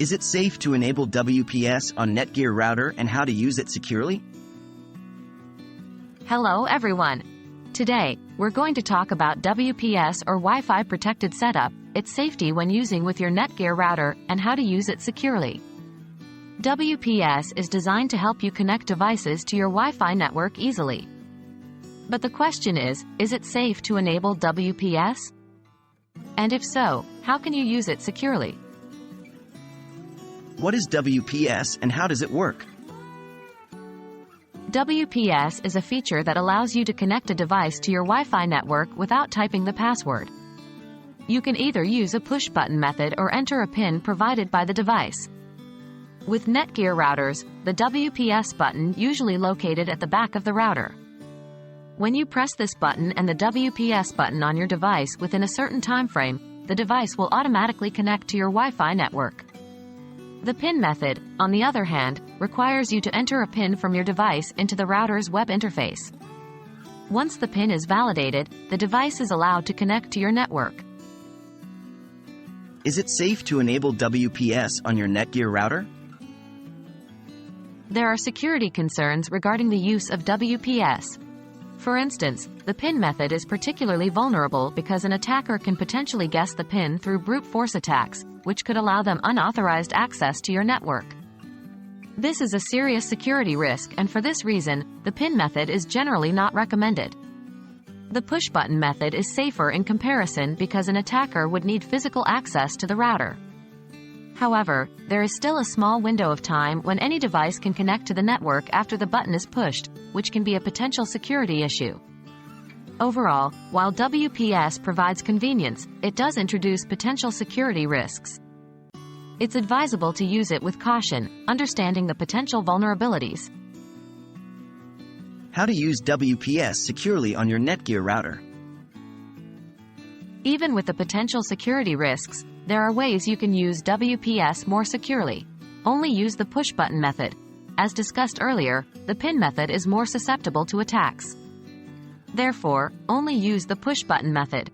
Is it safe to enable WPS on Netgear Router and how to use it securely? Hello everyone. Today, we're going to talk about WPS or Wi-Fi Protected Setup, its safety when using with your Netgear router, and how to use it securely. WPS is designed to help you connect devices to your Wi-Fi network easily. But the question is it safe to enable WPS? And if so, how can you use it securely? What is WPS and how does it work? WPS is a feature that allows you to connect a device to your Wi-Fi network without typing the password. You can either use a push-button method or enter a PIN provided by the device. With Netgear routers, the WPS button usually located at the back of the router. When you press this button and the WPS button on your device within a certain time frame, the device will automatically connect to your Wi-Fi network. The PIN method, on the other hand, requires you to enter a PIN from your device into the router's web interface. Once the PIN is validated, the device is allowed to connect to your network. Is it safe to enable WPS on your Netgear router? There are security concerns regarding the use of WPS. For instance, the PIN method is particularly vulnerable because an attacker can potentially guess the PIN through brute force attacks, which could allow them unauthorized access to your network. This is a serious security risk, and for this reason, the PIN method is generally not recommended. The push-button method is safer in comparison because an attacker would need physical access to the router. However, there is still a small window of time when any device can connect to the network after the button is pushed, which can be a potential security issue. Overall, while WPS provides convenience, it does introduce potential security risks. It's advisable to use it with caution, understanding the potential vulnerabilities. How to use WPS securely on your Netgear router? Even with the potential security risks, there are ways you can use WPS more securely. Only use the push-button method. As discussed earlier, the PIN method is more susceptible to attacks. Therefore, only use the push-button method.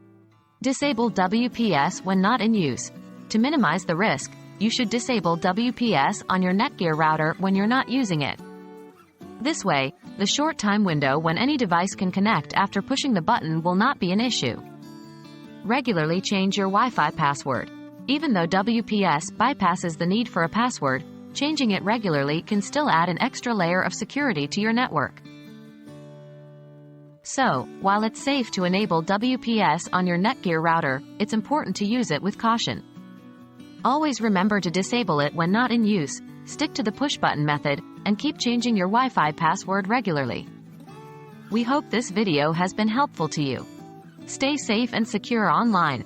Disable WPS when not in use. To minimize the risk, you should disable WPS on your Netgear router when you're not using it. This way, the short time window when any device can connect after pushing the button will not be an issue. Regularly change your Wi-Fi password. Even though WPS bypasses the need for a password, changing it regularly can still add an extra layer of security to your network. So, while it's safe to enable WPS on your Netgear router, it's important to use it with caution. Always remember to disable it when not in use, stick to the push-button method, and keep changing your Wi-Fi password regularly. We hope this video has been helpful to you. Stay safe and secure online.